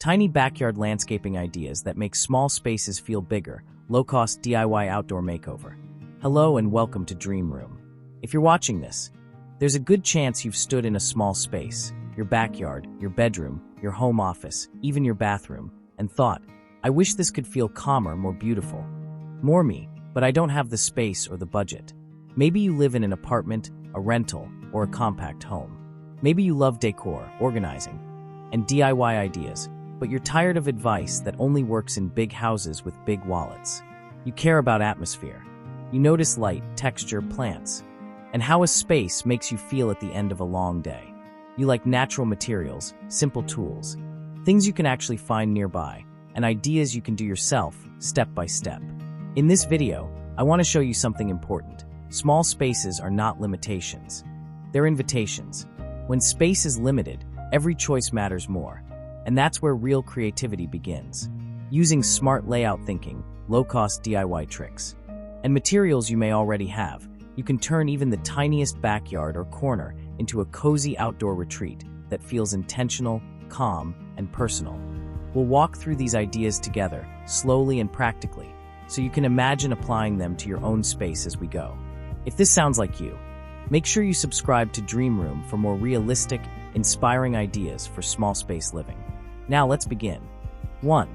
Tiny backyard landscaping ideas that make small spaces feel bigger. Low-cost DIY outdoor makeover. Hello and welcome to Dream Room. If you're watching this, there's a good chance you've stood in a small space, your backyard, your bedroom, your home office, even your bathroom, and thought, I wish this could feel calmer, more beautiful. More me, but I don't have the space or the budget. Maybe you live in an apartment, a rental, or a compact home. Maybe you love decor, organizing, and DIY ideas, but you're tired of advice that only works in big houses with big wallets. You care about atmosphere. You notice light, texture, plants, and how a space makes you feel at the end of a long day. You like natural materials, simple tools, things you can actually find nearby, and ideas you can do yourself, step by step. In this video, I want to show you something important. Small spaces are not limitations. They're invitations. When space is limited, every choice matters more. And that's where real creativity begins. Using smart layout thinking, low-cost DIY tricks, and materials you may already have, you can turn even the tiniest backyard or corner into a cozy outdoor retreat that feels intentional, calm, and personal. We'll walk through these ideas together, slowly and practically, so you can imagine applying them to your own space as we go. If this sounds like you, make sure you subscribe to Dream Room for more realistic, inspiring ideas for small space living. Now let's begin. 1.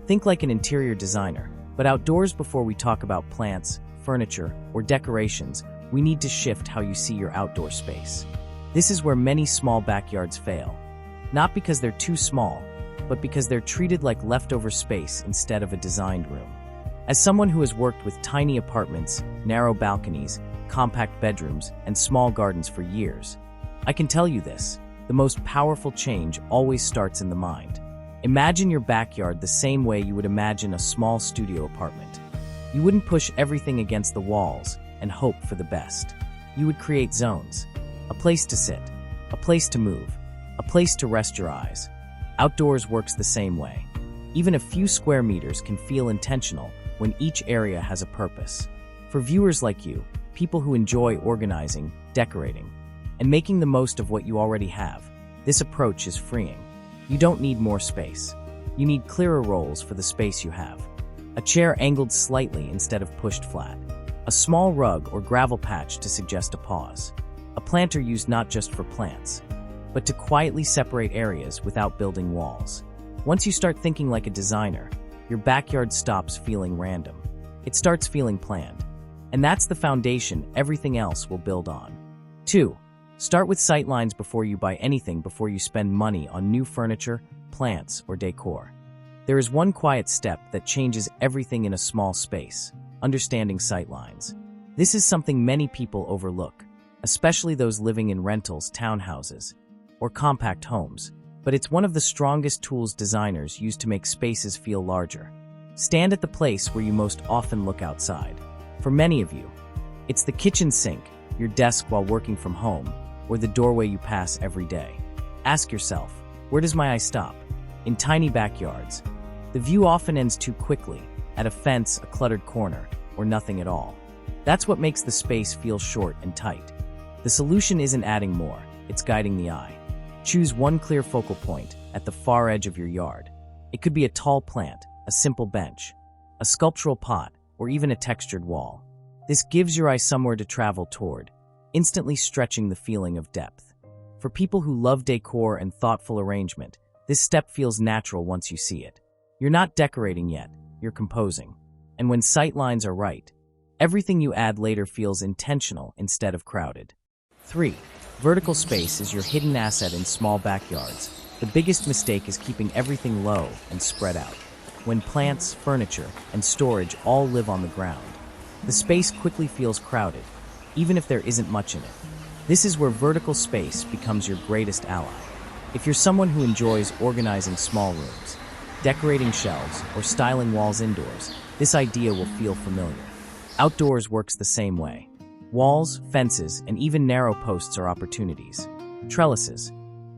Think like an interior designer, but outdoors. Before we talk about plants, furniture, or decorations, we need to shift how you see your outdoor space. This is where many small backyards fail. Not because they're too small, but because they're treated like leftover space instead of a designed room. As someone who has worked with tiny apartments, narrow balconies, compact bedrooms, and small gardens for years, I can tell you this. The most powerful change always starts in the mind. Imagine your backyard the same way you would imagine a small studio apartment. You wouldn't push everything against the walls and hope for the best. You would create zones. A place to sit, a place to move, a place to rest your eyes. Outdoors works the same way. Even a few square meters can feel intentional when each area has a purpose. For viewers like you, people who enjoy organizing, decorating, and making the most of what you already have, this approach is freeing. You don't need more space. You need clearer roles for the space you have. A chair angled slightly instead of pushed flat. A small rug or gravel patch to suggest a pause. A planter used not just for plants, but to quietly separate areas without building walls. Once you start thinking like a designer, your backyard stops feeling random. It starts feeling planned. And that's the foundation everything else will build on. 2. Start with sightlines before you buy anything, before you spend money on new furniture, plants, or decor. There is one quiet step that changes everything in a small space: understanding sightlines. This is something many people overlook, especially those living in rentals, townhouses, or compact homes, but it's one of the strongest tools designers use to make spaces feel larger. Stand at the place where you most often look outside. For many of you, it's the kitchen sink, your desk while working from home, or the doorway you pass every day. Ask yourself, where does my eye stop? In tiny backyards, the view often ends too quickly, at a fence, a cluttered corner, or nothing at all. That's what makes the space feel short and tight. The solution isn't adding more, it's guiding the eye. Choose one clear focal point at the far edge of your yard. It could be a tall plant, a simple bench, a sculptural pot, or even a textured wall. This gives your eye somewhere to travel toward, instantly stretching the feeling of depth. For people who love decor and thoughtful arrangement, this step feels natural once you see it. You're not decorating yet, you're composing. And when sightlines are right, everything you add later feels intentional instead of crowded. 3. Vertical space is your hidden asset in small backyards. The biggest mistake is keeping everything low and spread out. When plants, furniture, and storage all live on the ground, the space quickly feels crowded, even if there isn't much in it. This is where vertical space becomes your greatest ally. If you're someone who enjoys organizing small rooms, decorating shelves, or styling walls indoors, this idea will feel familiar. Outdoors works the same way. Walls, fences, and even narrow posts are opportunities. Trellises,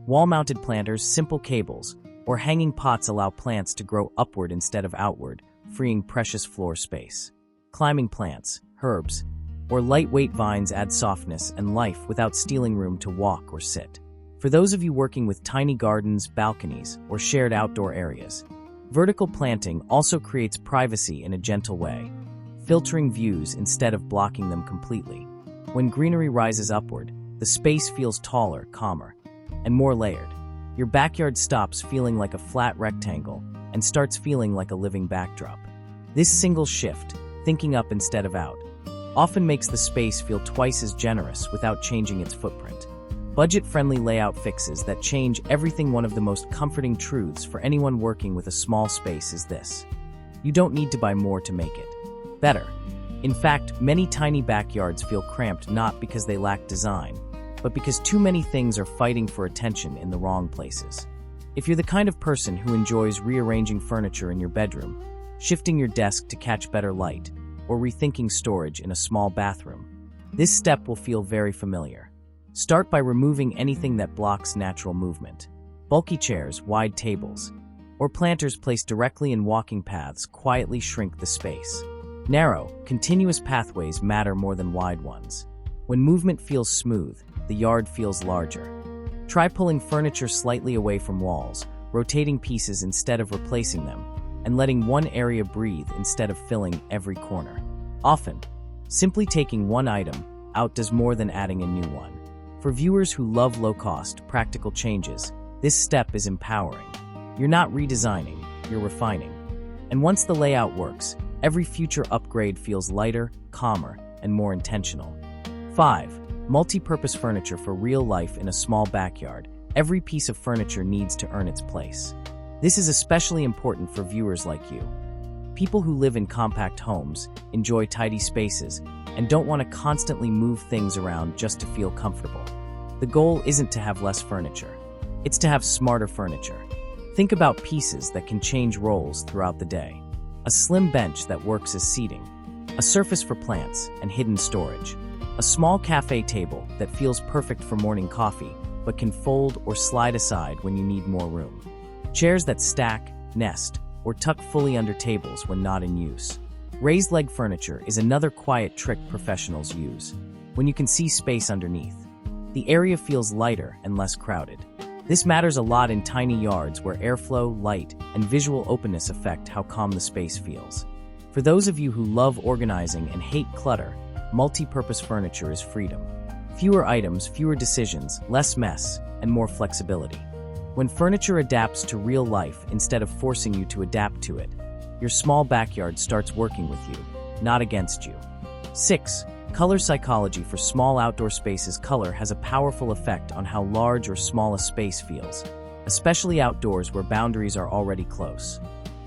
wall-mounted planters, simple cables, or hanging pots allow plants to grow upward instead of outward, freeing precious floor space. Climbing plants, herbs, or lightweight vines add softness and life without stealing room to walk or sit. For those of you working with tiny gardens, balconies, or shared outdoor areas, vertical planting also creates privacy in a gentle way, filtering views instead of blocking them completely. When greenery rises upward, the space feels taller, calmer, and more layered. Your backyard stops feeling like a flat rectangle and starts feeling like a living backdrop. This single shift, thinking up instead of out, often makes the space feel twice as generous without changing its footprint. Budget-friendly layout fixes that change everything. One of the most comforting truths for anyone working with a small space is this: you don't need to buy more to make it better. In fact, many tiny backyards feel cramped not because they lack design, but because too many things are fighting for attention in the wrong places. If you're the kind of person who enjoys rearranging furniture in your bedroom, shifting your desk to catch better light, or rethinking storage in a small bathroom, this step will feel very familiar. Start by removing anything that blocks natural movement. Bulky chairs, wide tables, or planters placed directly in walking paths quietly shrink the space. Narrow, continuous pathways matter more than wide ones. When movement feels smooth, the yard feels larger. Try pulling furniture slightly away from walls, rotating pieces instead of replacing them, and letting one area breathe instead of filling every corner. Often, simply taking one item out does more than adding a new one. For viewers who love low-cost, practical changes, this step is empowering. You're not redesigning, you're refining. And once the layout works, every future upgrade feels lighter, calmer, and more intentional. 5. Multi-purpose furniture for real life in a small backyard. Every piece of furniture needs to earn its place. This is especially important for viewers like you. People who live in compact homes, enjoy tidy spaces, and don't want to constantly move things around just to feel comfortable. The goal isn't to have less furniture. It's to have smarter furniture. Think about pieces that can change roles throughout the day. A slim bench that works as seating. A surface for plants and hidden storage. A small cafe table that feels perfect for morning coffee, but can fold or slide aside when you need more room. Chairs that stack, nest, or tuck fully under tables when not in use. Raised leg furniture is another quiet trick professionals use. When you can see space underneath, the area feels lighter and less crowded. This matters a lot in tiny yards where airflow, light, and visual openness affect how calm the space feels. For those of you who love organizing and hate clutter, multi-purpose furniture is freedom. Fewer items, fewer decisions, less mess, and more flexibility. When furniture adapts to real life instead of forcing you to adapt to it, your small backyard starts working with you, not against you. 6. Color psychology for small outdoor spaces. Color has a powerful effect on how large or small a space feels, especially outdoors where boundaries are already close.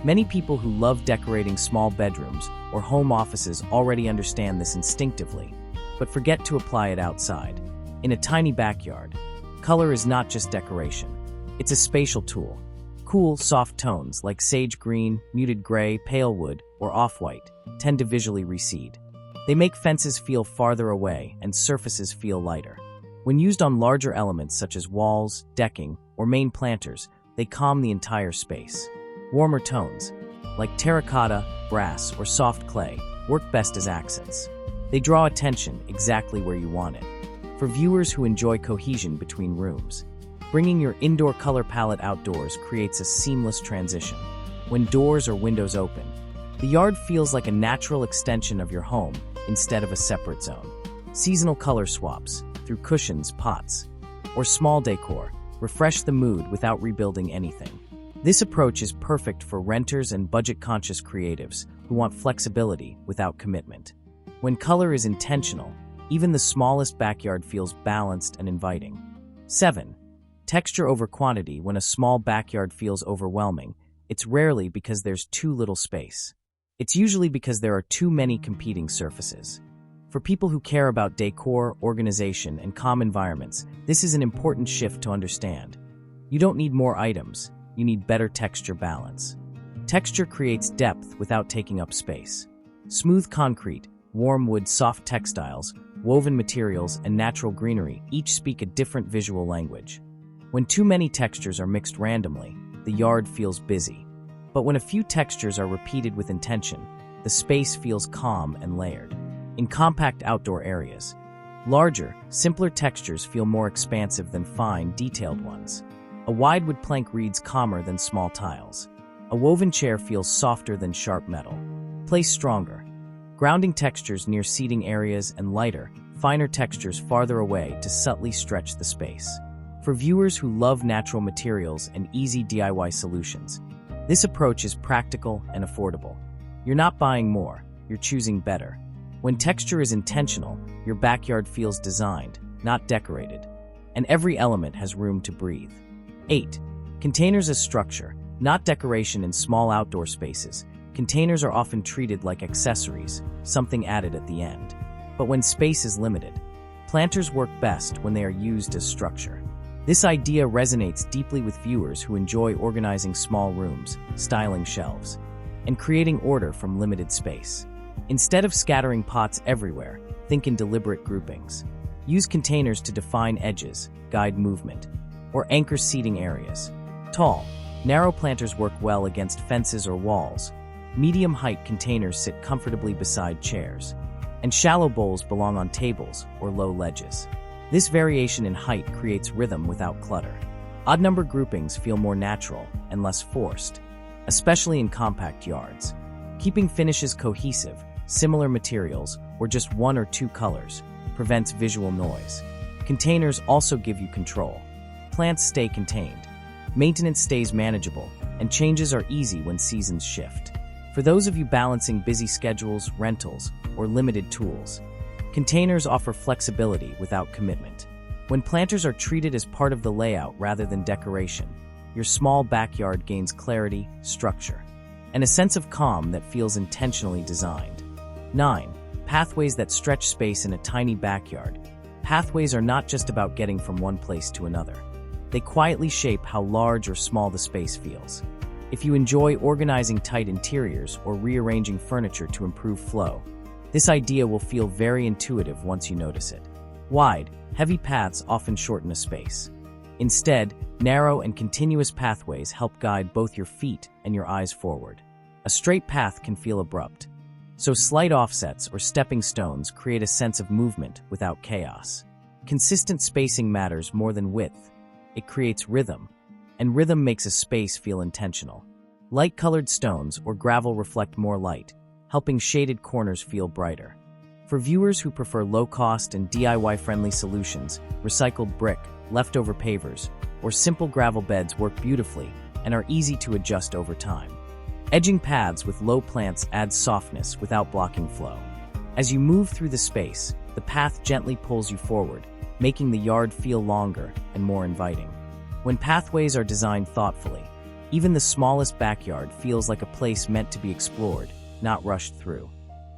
Many people who love decorating small bedrooms or home offices already understand this instinctively, but forget to apply it outside. In a tiny backyard, color is not just decoration. It's a spatial tool. Cool, soft tones like sage green, muted gray, pale wood, or off-white tend to visually recede. They make fences feel farther away and surfaces feel lighter. When used on larger elements such as walls, decking, or main planters, they calm the entire space. Warmer tones, like terracotta, brass, or soft clay, work best as accents. They draw attention exactly where you want it. For viewers who enjoy cohesion between rooms, bringing your indoor color palette outdoors creates a seamless transition. When doors or windows open, the yard feels like a natural extension of your home instead of a separate zone. Seasonal color swaps, through cushions, pots, or small decor, refresh the mood without rebuilding anything. This approach is perfect for renters and budget-conscious creatives who want flexibility without commitment. When color is intentional, even the smallest backyard feels balanced and inviting. 7. Texture over quantity. When a small backyard feels overwhelming, it's rarely because there's too little space. It's usually because there are too many competing surfaces. For people who care about decor, organization, and calm environments, this is an important shift to understand. You don't need more items, you need better texture balance. Texture creates depth without taking up space. Smooth concrete, warm wood, soft textiles, woven materials, and natural greenery each speak a different visual language. When too many textures are mixed randomly, the yard feels busy. But when a few textures are repeated with intention, the space feels calm and layered. In compact outdoor areas, Larger, simpler textures feel more expansive than fine, detailed ones. A wide wood plank reads calmer than small tiles. A woven chair feels softer than sharp metal. Place stronger. Grounding textures near seating areas and lighter, finer textures farther away to subtly stretch the space. For viewers who love natural materials and easy DIY solutions, this approach is practical and affordable. You're not buying more, you're choosing better. When texture is intentional, your backyard feels designed, not decorated, and every element has room to breathe. 8. Containers as structure, not decoration in small outdoor spaces. Containers are often treated like accessories, something added at the end. But when space is limited, planters work best when they are used as structure. This idea resonates deeply with viewers who enjoy organizing small rooms, styling shelves, and creating order from limited space. Instead of scattering pots everywhere, think in deliberate groupings. Use containers to define edges, guide movement, or anchor seating areas. Tall, narrow planters work well against fences or walls. Medium-height containers sit comfortably beside chairs, and shallow bowls belong on tables or low ledges. This variation in height creates rhythm without clutter. Odd-number groupings feel more natural and less forced, especially in compact yards. Keeping finishes cohesive, similar materials, or just one or two colors prevents visual noise. Containers also give you control. Plants stay contained. Maintenance stays manageable, and changes are easy when seasons shift. For those of you balancing busy schedules, rentals, or limited tools, containers offer flexibility without commitment. When planters are treated as part of the layout rather than decoration, your small backyard gains clarity, structure, and a sense of calm that feels intentionally designed. 9. Pathways that stretch space in a tiny backyard. Pathways are not just about getting from one place to another. They quietly shape how large or small the space feels. If you enjoy organizing tight interiors or rearranging furniture to improve flow, this idea will feel very intuitive once you notice it. Wide, heavy paths often shorten a space. Instead, narrow and continuous pathways help guide both your feet and your eyes forward. A straight path can feel abrupt, so slight offsets or stepping stones create a sense of movement without chaos. Consistent spacing matters more than width. It creates rhythm, and rhythm makes a space feel intentional. Light-colored stones or gravel reflect more light, helping shaded corners feel brighter. For viewers who prefer low-cost and DIY-friendly solutions, recycled brick, leftover pavers, or simple gravel beds work beautifully and are easy to adjust over time. Edging paths with low plants adds softness without blocking flow. As you move through the space, the path gently pulls you forward, making the yard feel longer and more inviting. When pathways are designed thoughtfully, even the smallest backyard feels like a place meant to be explored, not rushed through.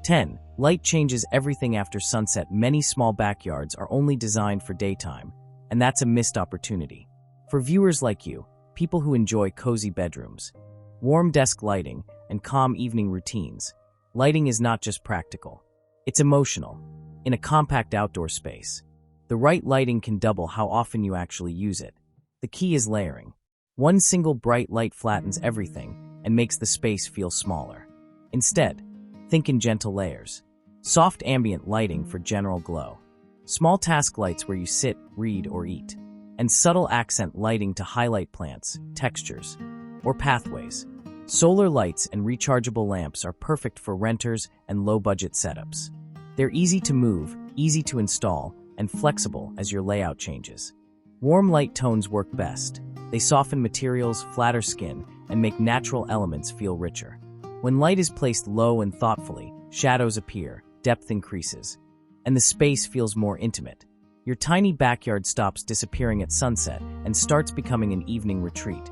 10. Light changes everything after sunset. Many small backyards are only designed for daytime, and that's a missed opportunity. For viewers like you, people who enjoy cozy bedrooms, warm desk lighting, and calm evening routines, lighting is not just practical, it's emotional. In a compact outdoor space, the right lighting can double how often you actually use it. The key is layering. One single bright light flattens everything and makes the space feel smaller. Instead, think in gentle layers. Soft ambient lighting for general glow. Small task lights where you sit, read, or eat. And subtle accent lighting to highlight plants, textures, or pathways. Solar lights and rechargeable lamps are perfect for renters and low-budget setups. They're easy to move, easy to install, and flexible as your layout changes. Warm light tones work best. They soften materials, flatter skin, and make natural elements feel richer. When light is placed low and thoughtfully, shadows appear, depth increases, and the space feels more intimate. Your tiny backyard stops disappearing at sunset and starts becoming an evening retreat,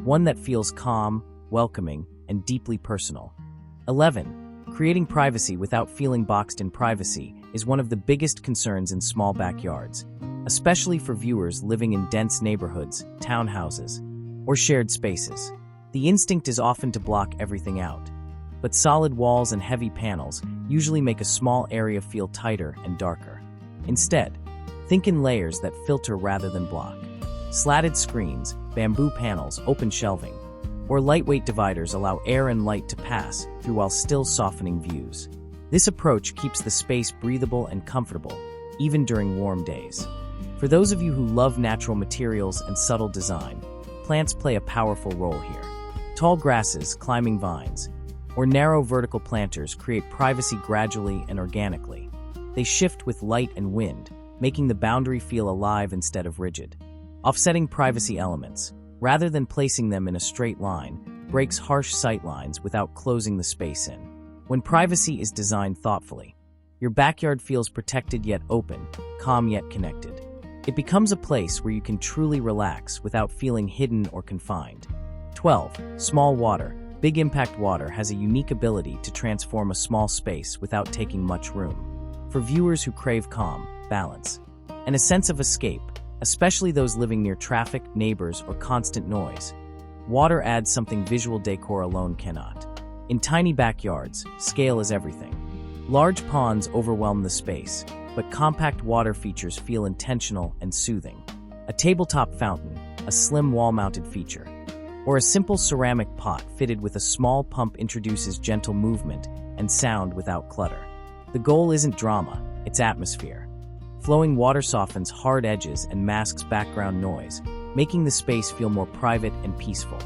one that feels calm, welcoming, and deeply personal. 11. Creating privacy without feeling boxed in. Privacy is one of the biggest concerns in small backyards, especially for viewers living in dense neighborhoods, townhouses, or shared spaces. The instinct is often to block everything out, but solid walls and heavy panels usually make a small area feel tighter and darker. Instead, think in layers that filter rather than block. Slatted screens, bamboo panels, open shelving, or lightweight dividers allow air and light to pass through while still softening views. This approach keeps the space breathable and comfortable, even during warm days. For those of you who love natural materials and subtle design, plants play a powerful role here. Tall grasses, climbing vines, or narrow vertical planters create privacy gradually and organically. They shift with light and wind, making the boundary feel alive instead of rigid. Offsetting privacy elements, rather than placing them in a straight line, breaks harsh sightlines without closing the space in. When privacy is designed thoughtfully, your backyard feels protected yet open, calm yet connected. It becomes a place where you can truly relax without feeling hidden or confined. 12. Small water. Big impact water has a unique ability to transform a small space without taking much room. For viewers who crave calm, balance, and a sense of escape, especially those living near traffic, neighbors, or constant noise, water adds something visual decor alone cannot. In tiny backyards, scale is everything. Large ponds overwhelm the space, but compact water features feel intentional and soothing. A tabletop fountain, a slim wall-mounted feature, or a simple ceramic pot fitted with a small pump introduces gentle movement and sound without clutter. The goal isn't drama, it's atmosphere. Flowing water softens hard edges and masks background noise, making the space feel more private and peaceful.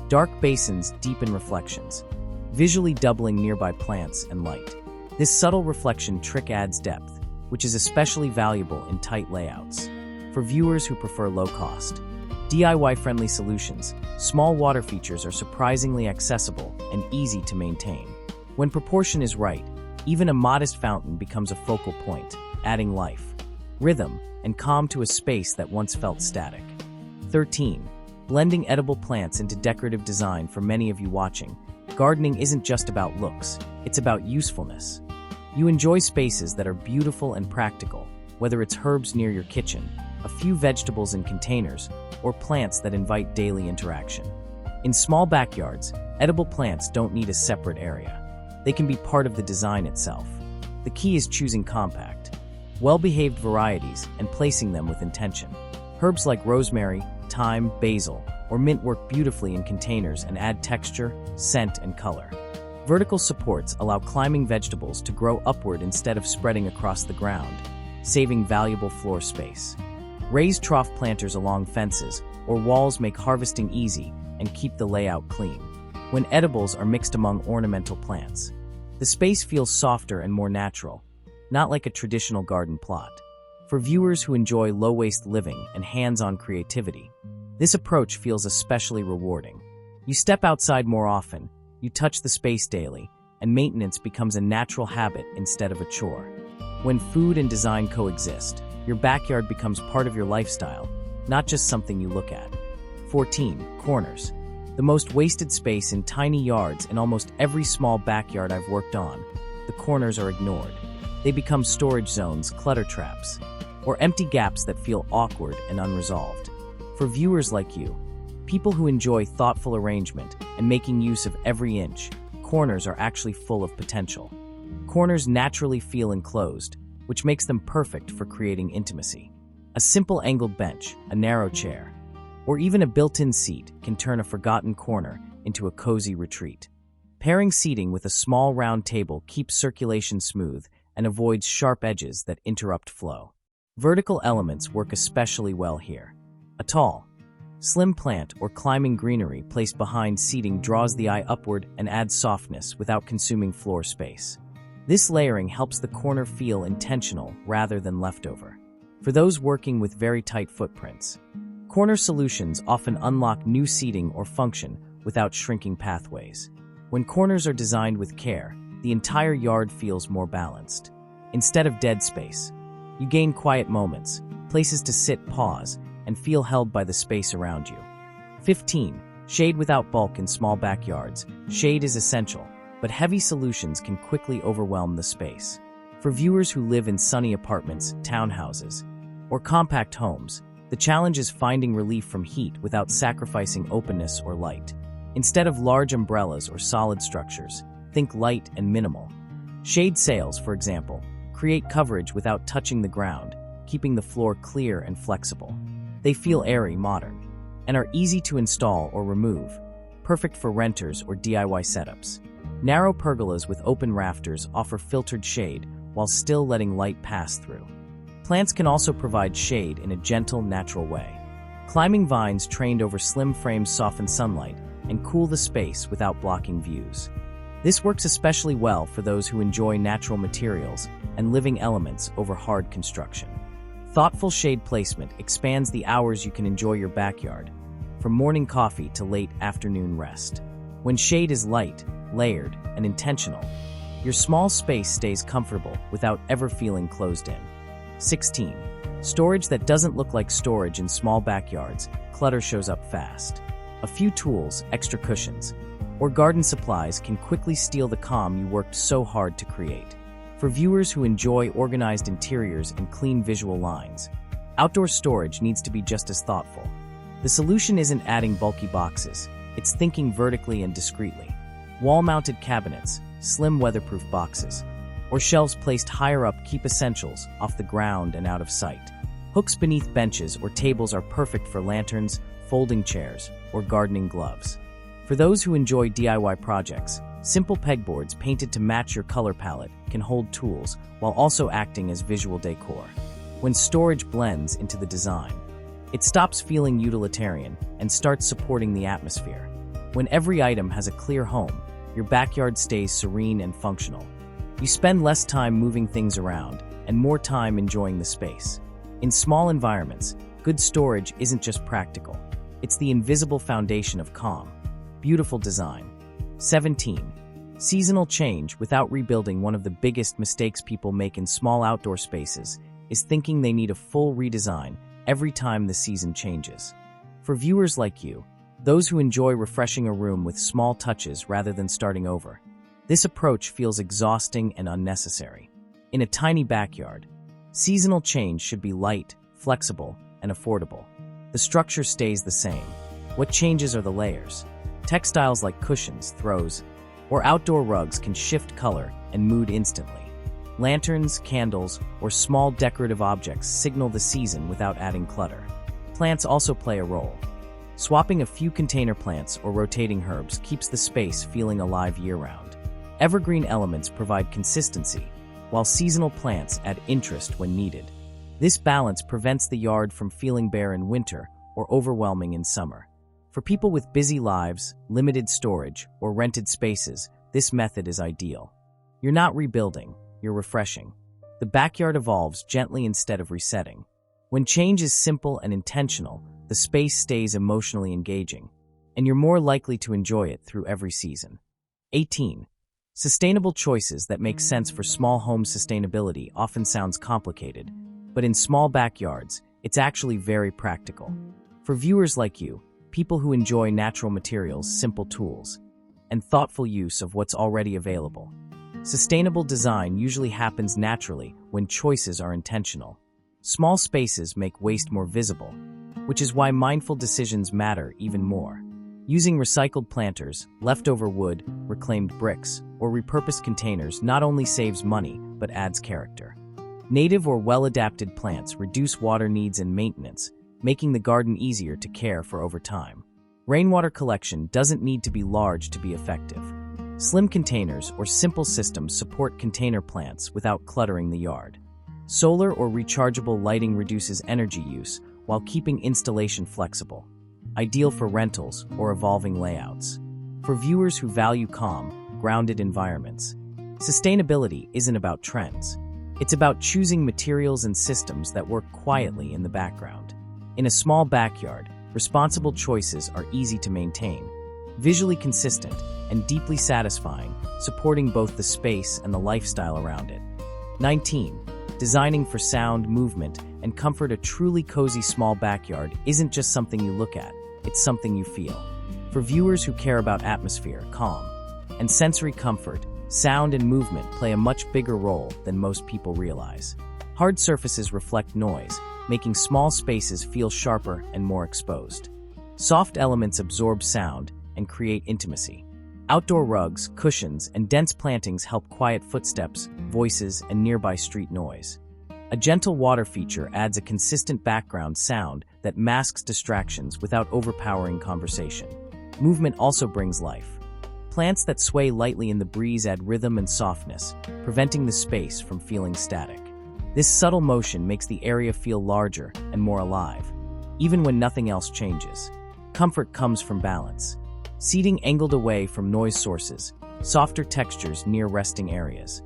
Dark basins deepen reflections, visually doubling nearby plants and light. This subtle reflection trick adds depth, which is especially valuable in tight layouts. For viewers who prefer low-cost, DIY-friendly solutions, small water features are surprisingly accessible and easy to maintain. When proportion is right, even a modest fountain becomes a focal point, adding life, rhythm, and calm to a space that once felt static. 13. Blending edible plants into decorative design. For many of you watching, gardening isn't just about looks, it's about usefulness. You enjoy spaces that are beautiful and practical, whether it's herbs near your kitchen, a few vegetables in containers, or plants that invite daily interaction. In small backyards, edible plants don't need a separate area. They can be part of the design itself. The key is choosing compact, well-behaved varieties and placing them with intention. Herbs like rosemary, thyme, basil, or mint work beautifully in containers and add texture, scent, and color. Vertical supports allow climbing vegetables to grow upward instead of spreading across the ground, saving valuable floor space. Raised trough planters along fences or walls make harvesting easy and keep the layout clean. When edibles are mixed among ornamental plants, the space feels softer and more natural, not like a traditional garden plot. For viewers who enjoy low-waste living and hands-on creativity, this approach feels especially rewarding. You step outside more often, you touch the space daily, and maintenance becomes a natural habit instead of a chore. When food and design coexist, your backyard becomes part of your lifestyle, not just something you look at. 14. Corners. The most wasted space in tiny yards. In almost every small backyard I've worked on, the corners are ignored. They become storage zones, clutter traps, or empty gaps that feel awkward and unresolved. For viewers like you, people who enjoy thoughtful arrangement and making use of every inch, corners are actually full of potential. Corners naturally feel enclosed, which makes them perfect for creating intimacy. A simple angled bench, a narrow chair, or even a built-in seat can turn a forgotten corner into a cozy retreat. Pairing seating with a small round table keeps circulation smooth and avoids sharp edges that interrupt flow. Vertical elements work especially well here. A tall, slim plant or climbing greenery placed behind seating draws the eye upward and adds softness without consuming floor space. This layering helps the corner feel intentional rather than leftover. For those working with very tight footprints, corner solutions often unlock new seating or function without shrinking pathways. When corners are designed with care, the entire yard feels more balanced. Instead of dead space, you gain quiet moments, places to sit, pause, and feel held by the space around you. 15. Shade without bulk. In small backyards, shade is essential, but heavy solutions can quickly overwhelm the space. For viewers who live in sunny apartments, townhouses, or compact homes, the challenge is finding relief from heat without sacrificing openness or light. Instead of large umbrellas or solid structures, think light and minimal. Shade sails, for example, create coverage without touching the ground, keeping the floor clear and flexible. They feel airy, modern, and are easy to install or remove, perfect for renters or DIY setups. Narrow pergolas with open rafters offer filtered shade while still letting light pass through. Plants can also provide shade in a gentle, natural way. Climbing vines trained over slim frames soften sunlight and cool the space without blocking views. This works especially well for those who enjoy natural materials and living elements over hard construction. Thoughtful shade placement expands the hours you can enjoy your backyard, from morning coffee to late afternoon rest. When shade is light, layered, and intentional, your small space stays comfortable without ever feeling closed in. 16. Storage that doesn't look like storage in small backyards. Clutter shows up fast. A few tools, extra cushions, or garden supplies can quickly steal the calm you worked so hard to create. For viewers who enjoy organized interiors and clean visual lines, outdoor storage needs to be just as thoughtful. The solution isn't adding bulky boxes, it's thinking vertically and discreetly. Wall-mounted cabinets, slim weatherproof boxes, or shelves placed higher up keep essentials off the ground and out of sight. Hooks beneath benches or tables are perfect for lanterns, folding chairs, or gardening gloves. For those who enjoy DIY projects, simple pegboards painted to match your color palette can hold tools while also acting as visual decor. When storage blends into the design, it stops feeling utilitarian and starts supporting the atmosphere. When every item has a clear home, your backyard stays serene and functional. You spend less time moving things around and more time enjoying the space. In small environments, good storage isn't just practical. It's the invisible foundation of calm. Beautiful design. 17. Seasonal change without rebuilding. One of the biggest mistakes people make in small outdoor spaces is thinking they need a full redesign every time the season changes. For viewers like you, those who enjoy refreshing a room with small touches rather than starting over, this approach feels exhausting and unnecessary. In a tiny backyard, seasonal change should be light, flexible, and affordable. The structure stays the same. What changes are the layers. Textiles like cushions, throws, or outdoor rugs can shift color and mood instantly. Lanterns, candles, or small decorative objects signal the season without adding clutter. Plants also play a role. Swapping a few container plants or rotating herbs keeps the space feeling alive year-round. Evergreen elements provide consistency, while seasonal plants add interest when needed. This balance prevents the yard from feeling bare in winter or overwhelming in summer. For people with busy lives, limited storage, or rented spaces, this method is ideal. You're not rebuilding, you're refreshing. The backyard evolves gently instead of resetting. When change is simple and intentional, the space stays emotionally engaging, and you're more likely to enjoy it through every season. 18. Sustainable choices that make sense. For small home sustainability often sounds complicated, but in small backyards, it's actually very practical. For viewers like you, people who enjoy natural materials, simple tools, and thoughtful use of what's already available, sustainable design usually happens naturally when choices are intentional. Small spaces make waste more visible, which is why mindful decisions matter even more. Using recycled planters, leftover wood, reclaimed bricks, or repurposed containers not only saves money, but adds character. Native or well-adapted plants reduce water needs and maintenance, making the garden easier to care for over time. Rainwater collection doesn't need to be large to be effective. Slim containers or simple systems support container plants without cluttering the yard. Solar or rechargeable lighting reduces energy use while keeping installation flexible, ideal for rentals or evolving layouts. For viewers who value calm, grounded environments, sustainability isn't about trends. It's about choosing materials and systems that work quietly in the background. In a small backyard, responsible choices are easy to maintain, visually consistent, and deeply satisfying, supporting both the space and the lifestyle around it. 19. Designing for sound, movement, and comfort. A truly cozy small backyard isn't just something you look at, it's something you feel. For viewers who care about atmosphere, calm, and sensory comfort, sound and movement play a much bigger role than most people realize. Hard surfaces reflect noise, making small spaces feel sharper and more exposed. Soft elements absorb sound and create intimacy. Outdoor rugs, cushions, and dense plantings help quiet footsteps, voices, and nearby street noise. A gentle water feature adds a consistent background sound that masks distractions without overpowering conversation. Movement also brings life. Plants that sway lightly in the breeze add rhythm and softness, preventing the space from feeling static. This subtle motion makes the area feel larger and more alive, even when nothing else changes. Comfort comes from balance. Seating angled away from noise sources, softer textures near resting areas,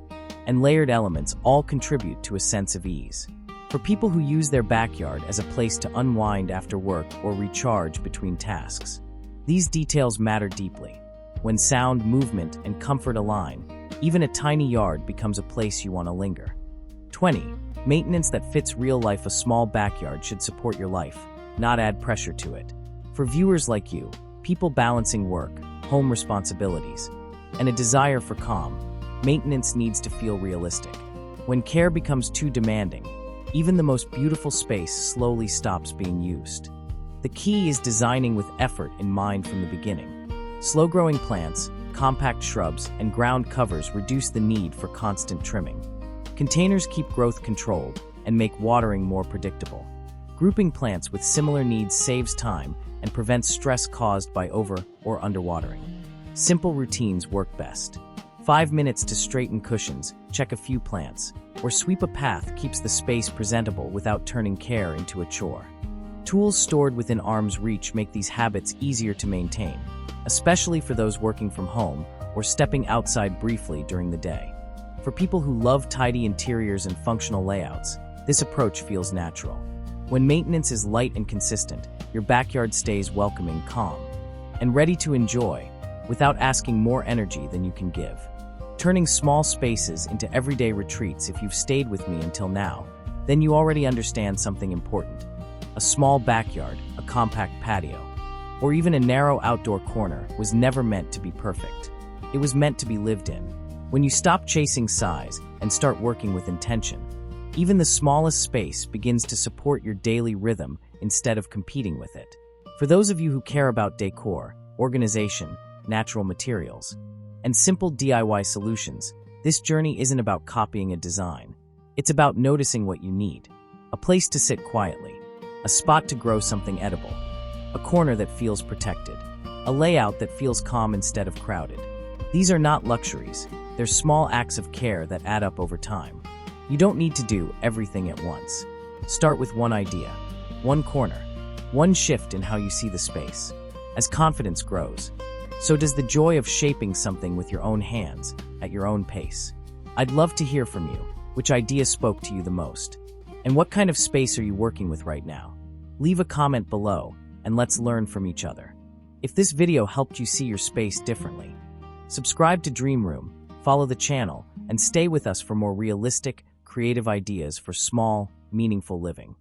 and layered elements all contribute to a sense of ease. For people who use their backyard as a place to unwind after work or recharge between tasks, these details matter deeply. When sound, movement, and comfort align, even a tiny yard becomes a place you want to linger. 20. Maintenance that fits real life. A small backyard should support your life, not add pressure to it. For viewers like you, people balancing work, home responsibilities, and a desire for calm, maintenance needs to feel realistic. When care becomes too demanding, even the most beautiful space slowly stops being used. The key is designing with effort in mind from the beginning. Slow-growing plants, compact shrubs, and ground covers reduce the need for constant trimming. Containers keep growth controlled and make watering more predictable. Grouping plants with similar needs saves time and prevents stress caused by over or underwatering. Simple routines work best. 5 minutes to straighten cushions, check a few plants, or sweep a path keeps the space presentable without turning care into a chore. Tools stored within arm's reach make these habits easier to maintain, especially for those working from home or stepping outside briefly during the day. For people who love tidy interiors and functional layouts, this approach feels natural. When maintenance is light and consistent, your backyard stays welcoming, calm, and ready to enjoy without asking more energy than you can give. Turning small spaces into everyday retreats. If you've stayed with me until now, then you already understand something important. A small backyard, a compact patio, or even a narrow outdoor corner was never meant to be perfect. It was meant to be lived in. When you stop chasing size and start working with intention, even the smallest space begins to support your daily rhythm instead of competing with it. For those of you who care about decor, organization, natural materials, and simple DIY solutions, this journey isn't about copying a design. It's about noticing what you need. A place to sit quietly, a spot to grow something edible, a corner that feels protected, a layout that feels calm instead of crowded. These are not luxuries. They're small acts of care that add up over time. You don't need to do everything at once. Start with one idea, one corner, one shift in how you see the space. As confidence grows, so does the joy of shaping something with your own hands, at your own pace. I'd love to hear from you. Which idea spoke to you the most? And what kind of space are you working with right now? Leave a comment below, and let's learn from each other. If this video helped you see your space differently, subscribe to Dream Room, follow the channel, and stay with us for more realistic, creative ideas for small, meaningful living.